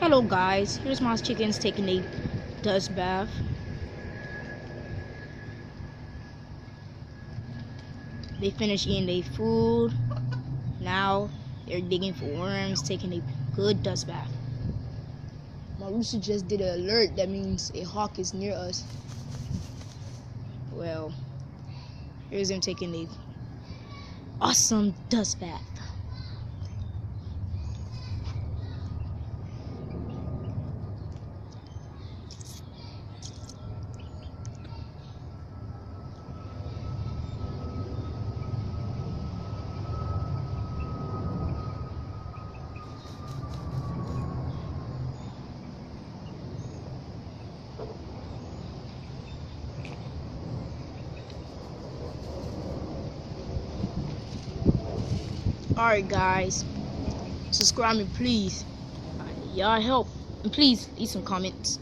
Hello guys, here's my chickens taking a dust bath. They finished eating their food. Now they're digging for worms, taking a good dust bath. My rooster just did an alert. That means a hawk is near us. Well, here's him taking a awesome dust bath. Alright guys, subscribe me please. Y'all help. And please leave some comments.